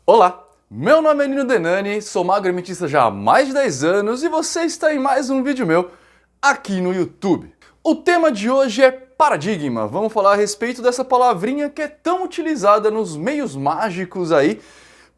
Olá, meu nome é Nino Denani, sou magro ametista já há mais de 10 anos e você está em mais um vídeo meu aqui no YouTube. O tema de hoje é paradigma. Vamos falar a respeito dessa palavrinha que é tão utilizada nos meios mágicos aí,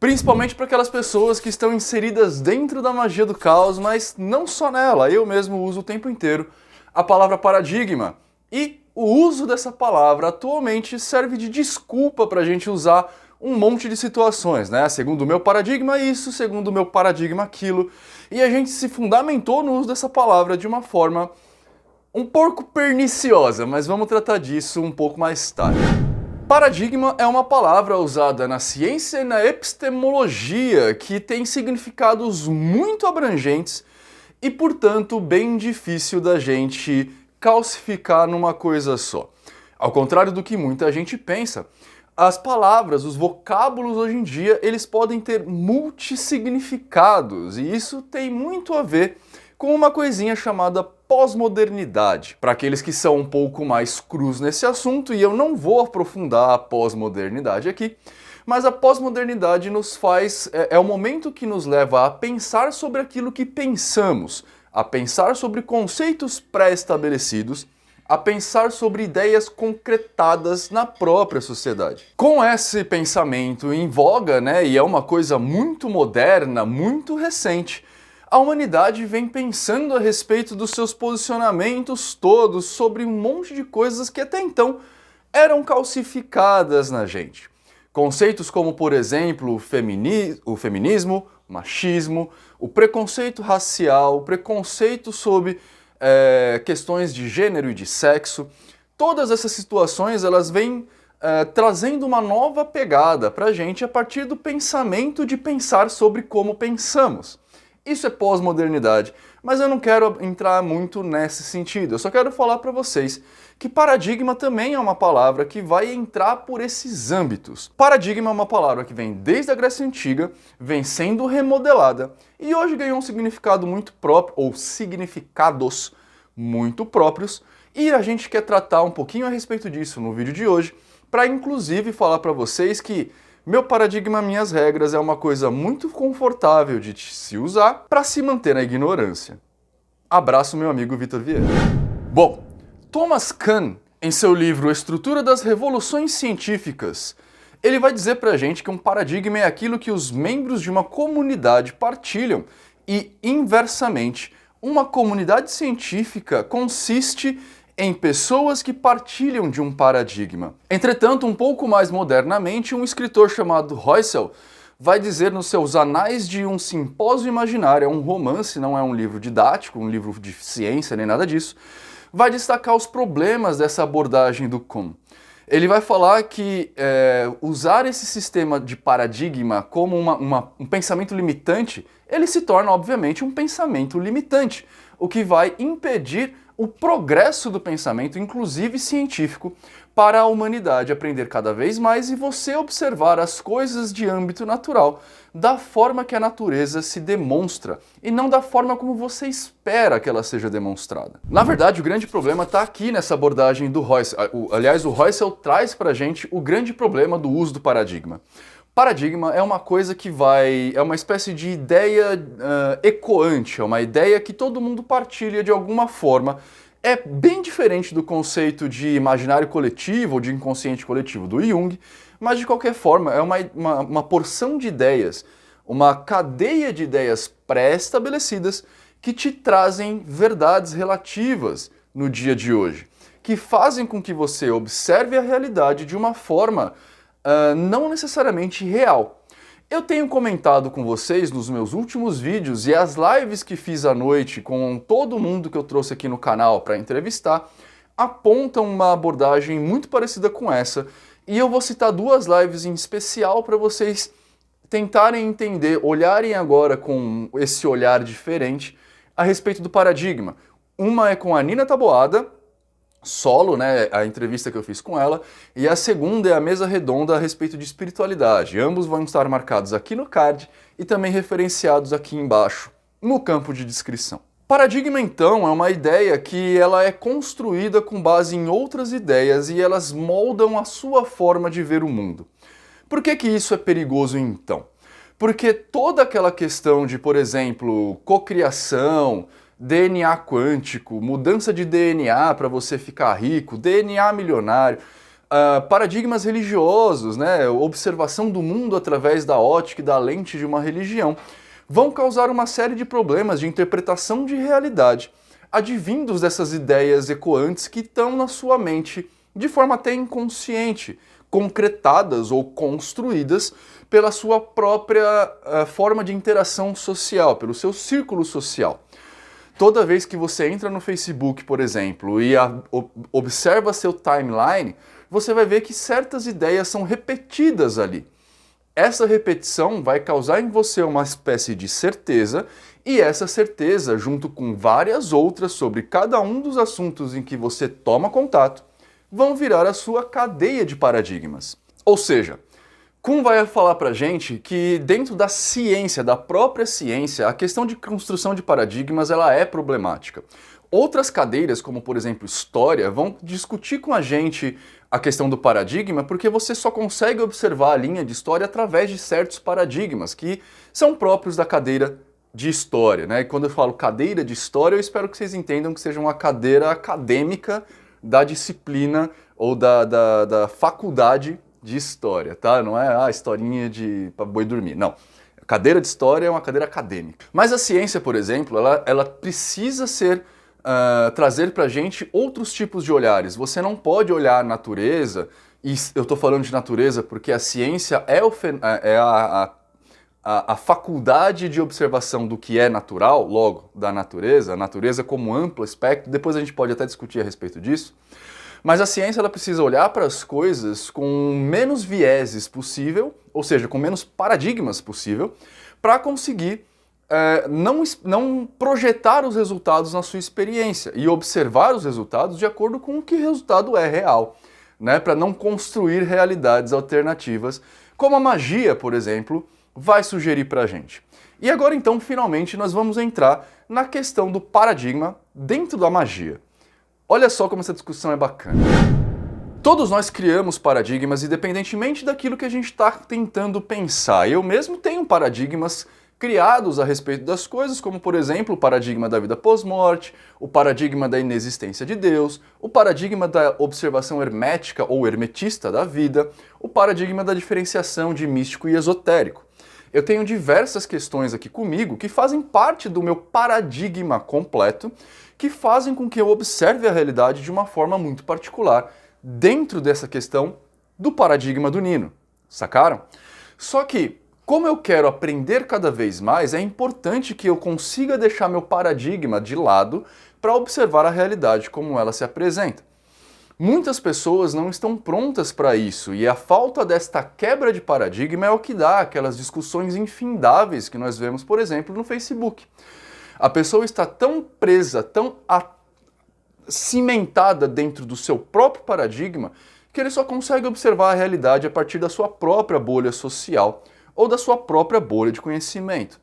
principalmente para aquelas pessoas que estão inseridas dentro da magia do caos, mas não só nela, eu mesmo uso o tempo inteiro a palavra paradigma. E o uso dessa palavra atualmente serve de desculpa para a gente usar um monte de situações, né? Segundo o meu paradigma isso, segundo o meu paradigma aquilo, e a gente se fundamentou no uso dessa palavra de uma forma um pouco perniciosa, mas vamos tratar disso um pouco mais tarde. Paradigma é uma palavra usada na ciência e na epistemologia que tem significados muito abrangentes e, portanto, bem difícil da gente calcificar numa coisa só. Ao contrário do que muita gente pensa, as palavras, os vocábulos hoje em dia, eles podem ter multissignificados, e isso tem muito a ver com uma coisinha chamada pós-modernidade. Para aqueles que são um pouco mais crus nesse assunto, e eu não vou aprofundar a pós-modernidade aqui, mas a pós-modernidade nos faz, é o momento que nos leva a pensar sobre aquilo que pensamos, a pensar sobre conceitos pré-estabelecidos, a pensar sobre ideias concretadas na própria sociedade. Com esse pensamento em voga, né, e é uma coisa muito moderna, muito recente, a humanidade vem pensando a respeito dos seus posicionamentos todos sobre um monte de coisas que até então eram calcificadas na gente. Conceitos como, por exemplo, o feminismo, o machismo, o preconceito racial, o preconceito sobre questões de gênero e de sexo, todas essas situações elas vêm trazendo uma nova pegada pra gente a partir do pensamento de pensar sobre como pensamos. Isso é pós-modernidade, mas eu não quero entrar muito nesse sentido, eu só quero falar para vocês que paradigma também é uma palavra que vai entrar por esses âmbitos. Paradigma é uma palavra que vem desde a Grécia Antiga, vem sendo remodelada e hoje ganhou um significado muito próprio, ou significados muito próprios, e a gente quer tratar um pouquinho a respeito disso no vídeo de hoje, para inclusive falar para vocês que meu paradigma, minhas regras é uma coisa muito confortável de se usar para se manter na ignorância. Abraço, meu amigo Vitor Vieira. Bom, Thomas Kuhn, em seu livro Estrutura das Revoluções Científicas, ele vai dizer pra gente que um paradigma é aquilo que os membros de uma comunidade partilham e, inversamente, uma comunidade científica consiste em pessoas que partilham de um paradigma. Entretanto, um pouco mais modernamente, um escritor chamado Husserl vai dizer nos seus Anais de um Simpósio Imaginário, é um romance, não é um livro didático, um livro de ciência nem nada disso, vai destacar os problemas dessa abordagem do Kuhn. Ele vai falar que usar esse sistema de paradigma como um pensamento limitante, ele se torna, obviamente, um pensamento limitante, o que vai impedir o progresso do pensamento, inclusive científico, para a humanidade aprender cada vez mais e você observar as coisas de âmbito natural da forma que a natureza se demonstra e não da forma como você espera que ela seja demonstrada. Na verdade, o grande problema está aqui nessa abordagem do Husserl. Aliás, o Husserl traz pra gente o grande problema do uso do paradigma. Paradigma é uma coisa que é uma espécie de ideia ecoante, é uma ideia que todo mundo partilha de alguma forma. É bem diferente do conceito de imaginário coletivo ou de inconsciente coletivo do Jung, mas de qualquer forma é uma porção de ideias, uma cadeia de ideias pré-estabelecidas que te trazem verdades relativas no dia de hoje, que fazem com que você observe a realidade de uma forma não necessariamente real. Eu tenho comentado com vocês nos meus últimos vídeos e as lives que fiz à noite com todo mundo que eu trouxe aqui no canal para entrevistar apontam uma abordagem muito parecida com essa e eu vou citar duas lives em especial para vocês tentarem entender, olharem agora com esse olhar diferente a respeito do paradigma. Uma é com a Nina Taboada, solo, né, a entrevista que eu fiz com ela, e a segunda é a mesa redonda a respeito de espiritualidade. Ambos vão estar marcados aqui no card e também referenciados aqui embaixo, no campo de descrição. Paradigma, então, é uma ideia que ela é construída com base em outras ideias e elas moldam a sua forma de ver o mundo. Por que isso é perigoso, então? Porque toda aquela questão de, por exemplo, cocriação, DNA quântico, mudança de DNA para você ficar rico, DNA milionário, paradigmas religiosos, né, observação do mundo através da ótica e da lente de uma religião, vão causar uma série de problemas de interpretação de realidade, advindos dessas ideias ecoantes que estão na sua mente de forma até inconsciente, concretadas ou construídas pela sua própria forma de interação social, pelo seu círculo social. Toda vez que você entra no Facebook, por exemplo, e observa seu timeline, você vai ver que certas ideias são repetidas ali. Essa repetição vai causar em você uma espécie de certeza, e essa certeza, junto com várias outras sobre cada um dos assuntos em que você toma contato, vão virar a sua cadeia de paradigmas. Ou seja, Kuhn vai falar pra gente que dentro da ciência, da própria ciência, a questão de construção de paradigmas ela é problemática. Outras cadeiras, como por exemplo história, vão discutir com a gente a questão do paradigma porque você só consegue observar a linha de história através de certos paradigmas que são próprios da cadeira de história, né? E quando eu falo cadeira de história, eu espero que vocês entendam que seja uma cadeira acadêmica da disciplina ou da faculdade de história, tá? Não é a historinha pra boi dormir, não. A cadeira de história é uma cadeira acadêmica. Mas a ciência, por exemplo, ela precisa trazer pra gente outros tipos de olhares. Você não pode olhar a natureza, e eu tô falando de natureza porque a ciência é a faculdade de observação do que é natural, logo, da natureza, a natureza como amplo espectro, depois a gente pode até discutir a respeito disso, mas a ciência ela precisa olhar para as coisas com menos vieses possível, ou seja, com menos paradigmas possível, para conseguir não projetar os resultados na sua experiência e observar os resultados de acordo com o que o resultado é real, né? Para não construir realidades alternativas, como a magia, por exemplo, vai sugerir pra gente. E agora então, finalmente, nós vamos entrar na questão do paradigma dentro da magia. Olha só como essa discussão é bacana. Todos nós criamos paradigmas independentemente daquilo que a gente está tentando pensar. Eu mesmo tenho paradigmas criados a respeito das coisas, como por exemplo o paradigma da vida pós-morte, o paradigma da inexistência de Deus, o paradigma da observação hermética ou hermetista da vida, o paradigma da diferenciação de místico e esotérico. Eu tenho diversas questões aqui comigo que fazem parte do meu paradigma completo, que fazem com que eu observe a realidade de uma forma muito particular dentro dessa questão do paradigma do Nino. Sacaram? Só que, como eu quero aprender cada vez mais, é importante que eu consiga deixar meu paradigma de lado para observar a realidade como ela se apresenta. Muitas pessoas não estão prontas para isso e a falta desta quebra de paradigma é o que dá aquelas discussões infindáveis que nós vemos, por exemplo, no Facebook. A pessoa está tão presa, tão cimentada dentro do seu próprio paradigma que ele só consegue observar a realidade a partir da sua própria bolha social ou da sua própria bolha de conhecimento.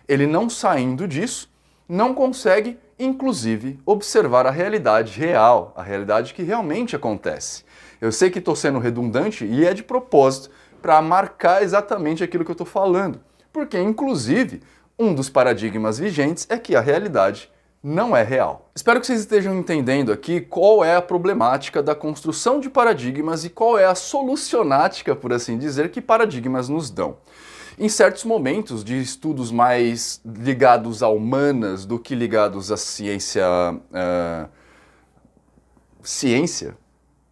Ele não saindo disso, não consegue inclusive observar a realidade real, a realidade que realmente acontece. Eu sei que estou sendo redundante e é de propósito para marcar exatamente aquilo que eu estou falando, porque inclusive um dos paradigmas vigentes é que a realidade não é real. Espero que vocês estejam entendendo aqui qual é a problemática da construção de paradigmas e qual é a solucionática, por assim dizer, que paradigmas nos dão. Em certos momentos de estudos mais ligados a humanas do que ligados à ciência... ciência?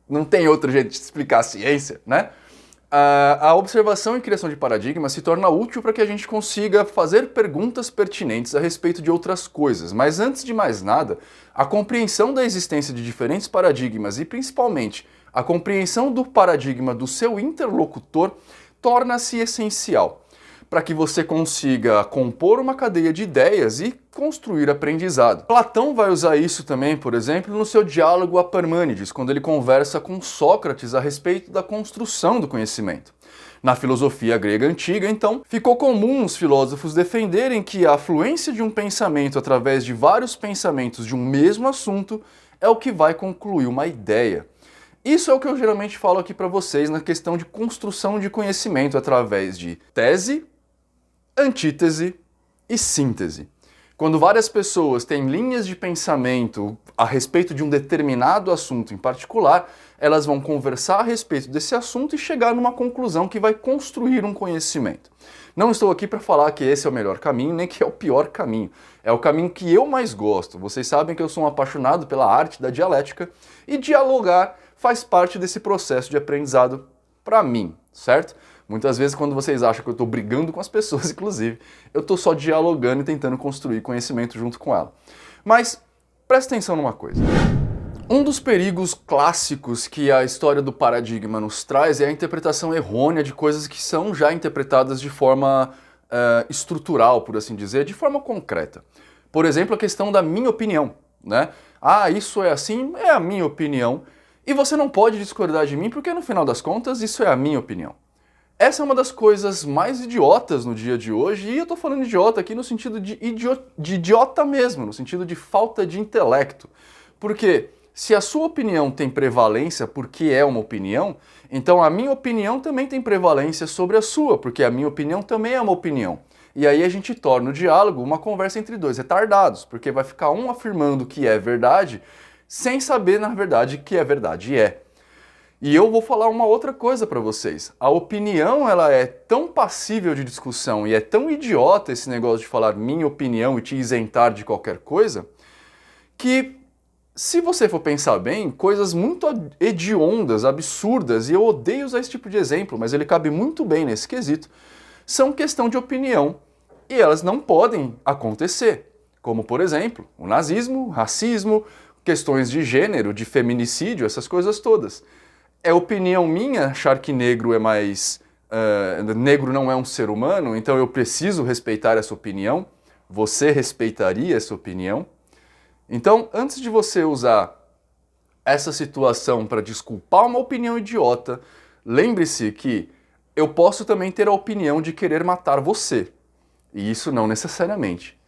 Não tem outro jeito de explicar a ciência, né? A observação e criação de paradigmas se torna útil para que a gente consiga fazer perguntas pertinentes a respeito de outras coisas. Mas antes de mais nada, a compreensão da existência de diferentes paradigmas e principalmente a compreensão do paradigma do seu interlocutor torna-se essencial para que você consiga compor uma cadeia de ideias e construir aprendizado. Platão vai usar isso também, por exemplo, no seu diálogo a Parmênides, quando ele conversa com Sócrates a respeito da construção do conhecimento. Na filosofia grega antiga, então, ficou comum os filósofos defenderem que a fluência de um pensamento através de vários pensamentos de um mesmo assunto é o que vai concluir uma ideia. Isso é o que eu geralmente falo aqui para vocês na questão de construção de conhecimento através de tese, antítese e síntese. Quando várias pessoas têm linhas de pensamento a respeito de um determinado assunto em particular, elas vão conversar a respeito desse assunto e chegar numa conclusão que vai construir um conhecimento. Não estou aqui para falar que esse é o melhor caminho, nem que é o pior caminho. É o caminho que eu mais gosto. Vocês sabem que eu sou um apaixonado pela arte da dialética e dialogar faz parte desse processo de aprendizado para mim, certo? Muitas vezes quando vocês acham que eu estou brigando com as pessoas, inclusive, eu estou só dialogando e tentando construir conhecimento junto com ela. Mas presta atenção numa coisa. Um dos perigos clássicos que a história do paradigma nos traz é a interpretação errônea de coisas que são já interpretadas de forma estrutural, por assim dizer, de forma concreta. Por exemplo, a questão da minha opinião, né? Ah, isso é assim, é a minha opinião, e você não pode discordar de mim porque no final das contas isso é a minha opinião. Essa é uma das coisas mais idiotas no dia de hoje, e eu tô falando idiota aqui no sentido de idiota mesmo, no sentido de falta de intelecto. Porque se a sua opinião tem prevalência porque é uma opinião, então a minha opinião também tem prevalência sobre a sua, porque a minha opinião também é uma opinião. E aí a gente torna o diálogo uma conversa entre dois retardados, porque vai ficar um afirmando que é verdade, sem saber na verdade que é verdade é. E eu vou falar uma outra coisa para vocês. A opinião, ela é tão passível de discussão e é tão idiota esse negócio de falar minha opinião e te isentar de qualquer coisa, que se você for pensar bem, coisas muito hediondas, absurdas, e eu odeio usar esse tipo de exemplo, mas ele cabe muito bem nesse quesito, são questão de opinião e elas não podem acontecer. Como, por exemplo, o nazismo, o racismo, questões de gênero, de feminicídio, essas coisas todas. É opinião minha achar que negro é mais... negro não é um ser humano, então eu preciso respeitar essa opinião? Você respeitaria essa opinião? Então, antes de você usar essa situação para desculpar uma opinião idiota, lembre-se que eu posso também ter a opinião de querer matar você. E isso não necessariamente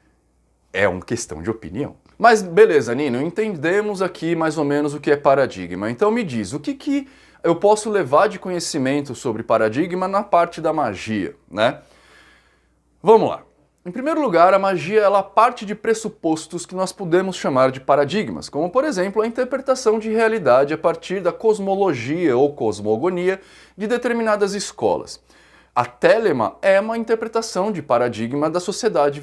é uma questão de opinião. Mas beleza, Nino, entendemos aqui mais ou menos o que é paradigma. Então me diz, o que eu posso levar de conhecimento sobre paradigma na parte da magia, né? Vamos lá. Em primeiro lugar, a magia ela parte de pressupostos que nós podemos chamar de paradigmas, como por exemplo a interpretação de realidade a partir da cosmologia ou cosmogonia de determinadas escolas. A telema é uma interpretação de paradigma da sociedade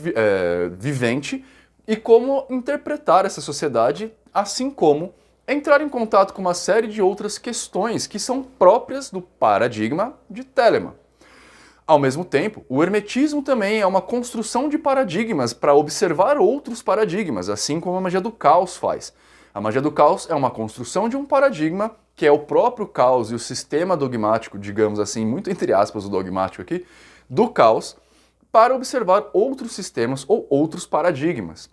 vivente e como interpretar essa sociedade, assim como entrar em contato com uma série de outras questões que são próprias do paradigma de telema. Ao mesmo tempo, o hermetismo também é uma construção de paradigmas para observar outros paradigmas, assim como a magia do caos faz. A magia do caos é uma construção de um paradigma, que é o próprio caos e o sistema dogmático, digamos assim, muito entre aspas o dogmático aqui, do caos, para observar outros sistemas ou outros paradigmas.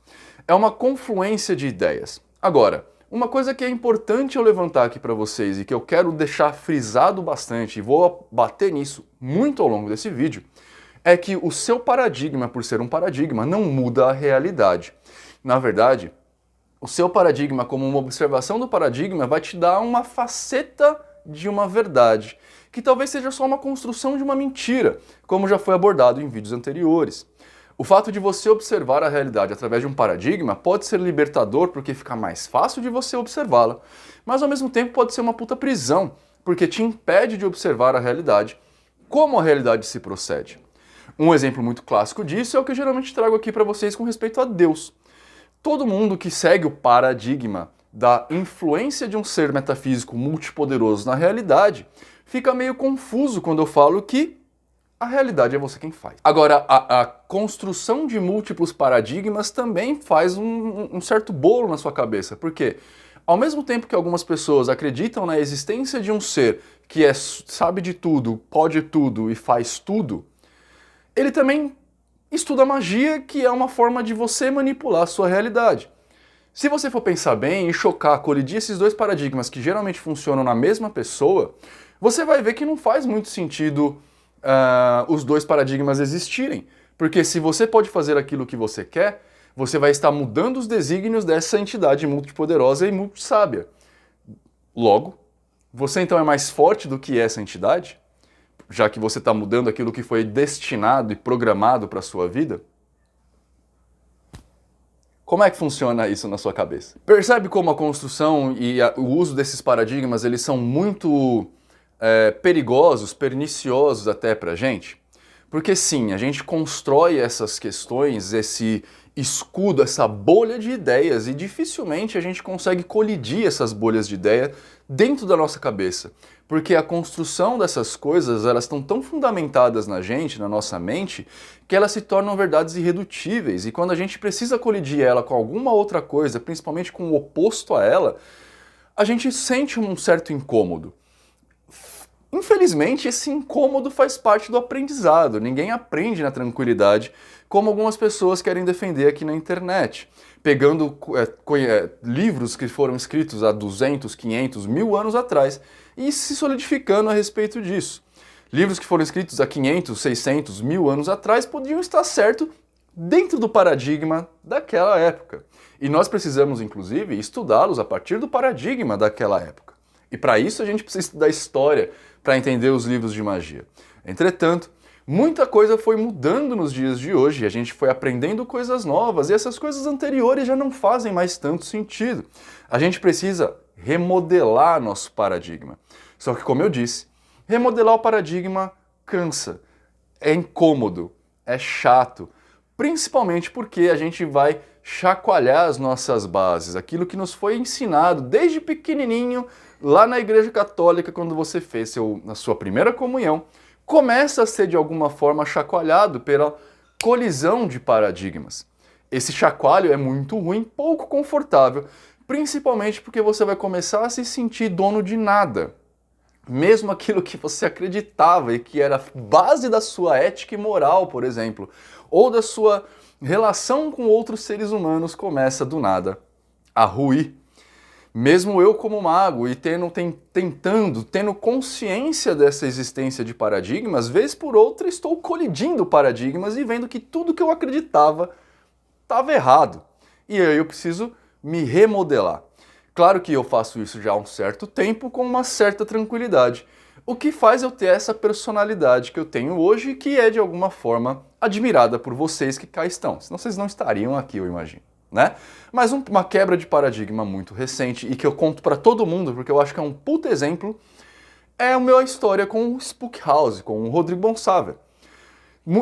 É uma confluência de ideias. Agora, uma coisa que é importante eu levantar aqui para vocês e que eu quero deixar frisado bastante, e vou bater nisso muito ao longo desse vídeo, é que o seu paradigma, por ser um paradigma, não muda a realidade. Na verdade, o seu paradigma, como uma observação do paradigma, vai te dar uma faceta de uma verdade, que talvez seja só uma construção de uma mentira, como já foi abordado em vídeos anteriores. O fato de você observar a realidade através de um paradigma pode ser libertador porque fica mais fácil de você observá-la, mas ao mesmo tempo pode ser uma puta prisão, porque te impede de observar a realidade, como a realidade se procede. Um exemplo muito clássico disso é o que eu geralmente trago aqui para vocês com respeito a Deus. Todo mundo que segue o paradigma da influência de um ser metafísico multipoderoso na realidade fica meio confuso quando eu falo que a realidade é você quem faz. Agora, a construção de múltiplos paradigmas também faz um certo bolo na sua cabeça, porque ao mesmo tempo que algumas pessoas acreditam na existência de um ser que sabe de tudo, pode tudo e faz tudo, ele também estuda magia, que é uma forma de você manipular a sua realidade. Se você for pensar bem e chocar, colidir esses dois paradigmas que geralmente funcionam na mesma pessoa, você vai ver que não faz muito sentido os dois paradigmas existirem. Porque se você pode fazer aquilo que você quer, você vai estar mudando os desígnios dessa entidade multipoderosa e muito sábia. Logo, você então é mais forte do que essa entidade? já que você está mudando aquilo que foi destinado e programado para a sua vida? Como é que funciona isso na sua cabeça? Percebe como a construção e o uso desses paradigmas, eles são muito perigosos, perniciosos até pra gente? Porque sim, a gente constrói essas questões, esse escudo, essa bolha de ideias, e dificilmente a gente consegue colidir essas bolhas de ideia dentro da nossa cabeça. Porque a construção dessas coisas, elas estão tão fundamentadas na gente, na nossa mente, que elas se tornam verdades irredutíveis. E quando a gente precisa colidir ela com alguma outra coisa, principalmente com o oposto a ela, a gente sente um certo incômodo. Infelizmente, esse incômodo faz parte do aprendizado. Ninguém aprende na tranquilidade, como algumas pessoas querem defender aqui na internet. Pegando livros que foram escritos há 200, 500, 1000 anos atrás e se solidificando a respeito disso. Livros que foram escritos há 500, 600, 1000 anos atrás podiam estar certos dentro do paradigma daquela época. E nós precisamos, inclusive, estudá-los a partir do paradigma daquela época. E para isso a gente precisa estudar história, para entender os livros de magia. Entretanto, muita coisa foi mudando nos dias de hoje, a gente foi aprendendo coisas novas e essas coisas anteriores já não fazem mais tanto sentido. A gente precisa remodelar nosso paradigma. Só que, como eu disse, remodelar o paradigma cansa, é incômodo, é chato, principalmente porque a gente vai chacoalhar as nossas bases, aquilo que nos foi ensinado desde pequenininho, lá na Igreja Católica, quando você fez a sua primeira comunhão, começa a ser de alguma forma chacoalhado pela colisão de paradigmas. Esse chacoalho é muito ruim, pouco confortável, principalmente porque você vai começar a se sentir dono de nada. Mesmo aquilo que você acreditava e que era base da sua ética e moral, por exemplo, ou da sua relação com outros seres humanos, começa do nada a ruir. Mesmo eu como mago e tendo consciência dessa existência de paradigmas, vez por outra estou colidindo paradigmas e vendo que tudo que eu acreditava estava errado. E aí eu preciso me remodelar. Claro que eu faço isso já há um certo tempo com uma certa tranquilidade, o que faz eu ter essa personalidade que eu tenho hoje e que é de alguma forma admirada por vocês que cá estão, senão vocês não estariam aqui, eu imagino. Né? Mas uma quebra de paradigma muito recente e que eu conto pra todo mundo, porque eu acho que é um puta exemplo, é a minha história com o Spook House, com o Rodrigo Bonsaver.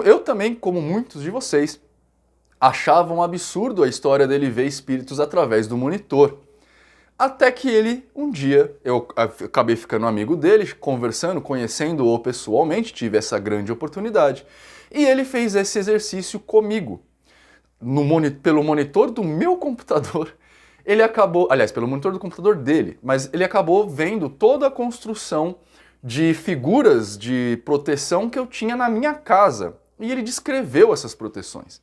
Eu também, como muitos de vocês, achava um absurdo a história dele ver espíritos através do monitor. Até que ele, um dia, eu acabei ficando amigo dele, conversando, conhecendo-o pessoalmente, tive essa grande oportunidade, e ele fez esse exercício comigo. Pelo monitor do meu computador, ele acabou, aliás, pelo monitor do computador dele, mas ele acabou vendo toda a construção de figuras de proteção que eu tinha na minha casa. E ele descreveu essas proteções.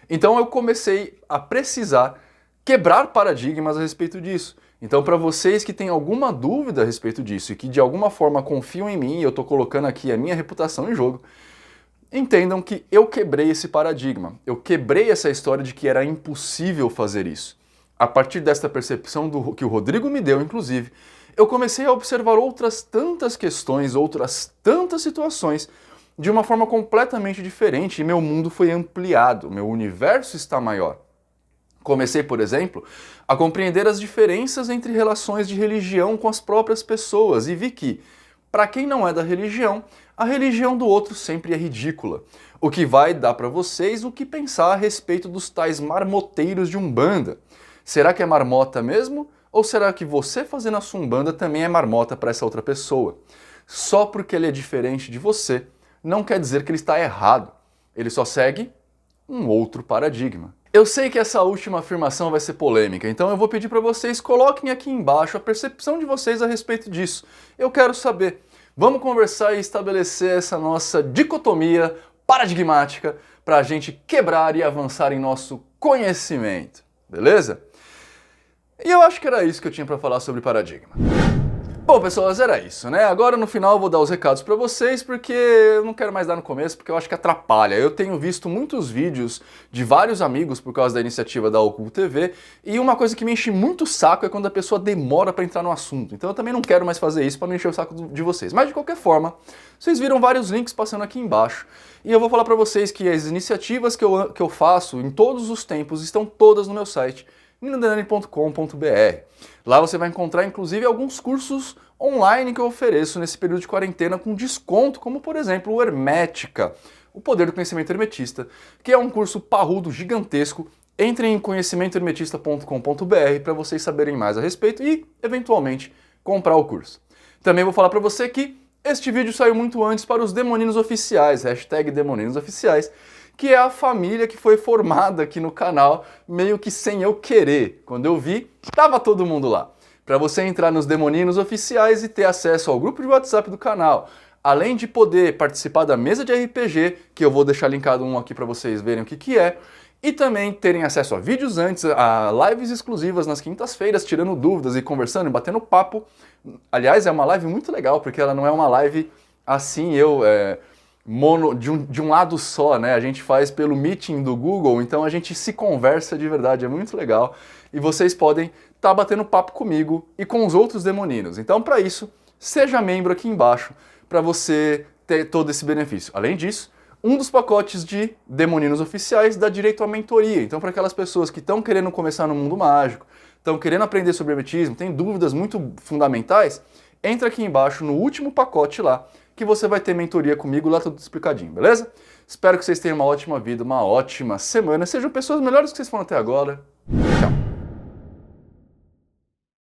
Então eu comecei a precisar quebrar paradigmas a respeito disso. Então, para vocês que têm alguma dúvida a respeito disso e que de alguma forma confiam em mim, e eu estou colocando aqui a minha reputação em jogo, entendam que eu quebrei esse paradigma, eu quebrei essa história de que era impossível fazer isso. A partir desta percepção que o Rodrigo me deu, inclusive, eu comecei a observar outras tantas questões, outras tantas situações, de uma forma completamente diferente, e meu mundo foi ampliado, meu universo está maior. Comecei, por exemplo, a compreender as diferenças entre relações de religião com as próprias pessoas, e vi que, para quem não é da religião, a religião do outro sempre é ridícula, o que vai dar para vocês o que pensar a respeito dos tais marmoteiros de Umbanda. Será que é marmota mesmo? Ou será que você fazendo a sua Umbanda também é marmota para essa outra pessoa? Só porque ele é diferente de você, não quer dizer que ele está errado. Ele só segue um outro paradigma. Eu sei que essa última afirmação vai ser polêmica, então eu vou pedir para vocês coloquem aqui embaixo a percepção de vocês a respeito disso. Eu quero saber. Vamos conversar e estabelecer essa nossa dicotomia paradigmática para a gente quebrar e avançar em nosso conhecimento, beleza? E eu acho que era isso que eu tinha para falar sobre paradigma. Bom, pessoas, era isso, né? Agora no final eu vou dar os recados pra vocês, porque eu não quero mais dar no começo, porque eu acho que atrapalha. Eu tenho visto muitos vídeos de vários amigos por causa da iniciativa da Oculto TV, e uma coisa que me enche muito o saco é quando a pessoa demora pra entrar no assunto. Então eu também não quero mais fazer isso pra não encher o saco de vocês. Mas de qualquer forma, vocês viram vários links passando aqui embaixo, e eu vou falar pra vocês que as iniciativas que eu faço em todos os tempos estão todas no meu site, ninodenani.com.br. Lá você vai encontrar inclusive alguns cursos online que eu ofereço nesse período de quarentena com desconto, como por exemplo o Hermética, o Poder do Conhecimento Hermetista, que é um curso parrudo, gigantesco. Entrem em conhecimentohermetista.com.br para vocês saberem mais a respeito e, eventualmente, comprar o curso. Também vou falar para você que este vídeo saiu muito antes para os Demoninos Oficiais, hashtag Demoninos Oficiais, que é a família que foi formada aqui no canal, meio que sem eu querer. Quando eu vi, estava todo mundo lá. Para você entrar nos Demoninos Oficiais e ter acesso ao grupo de WhatsApp do canal, além de poder participar da mesa de RPG, que eu vou deixar linkado um aqui para vocês verem o que é, e também terem acesso a vídeos antes, a lives exclusivas nas quintas-feiras, tirando dúvidas e conversando e batendo papo. Aliás, é uma live muito legal, porque ela não é uma live assim, de um lado só, né? A gente faz pelo Meeting do Google, então a gente se conversa de verdade, é muito legal. E vocês podem estar batendo papo comigo e com os outros demoninos. Então, para isso, seja membro aqui embaixo, para você ter todo esse benefício. Além disso, um dos pacotes de Demoninos Oficiais dá direito à mentoria. Então, para aquelas pessoas que estão querendo começar no mundo mágico, estão querendo aprender sobre hermetismo, têm dúvidas muito fundamentais, entra aqui embaixo no último pacote lá, que você vai ter mentoria comigo, lá tudo explicadinho, beleza? Espero que vocês tenham uma ótima vida, uma ótima semana, sejam pessoas melhores que vocês foram até agora. Tchau!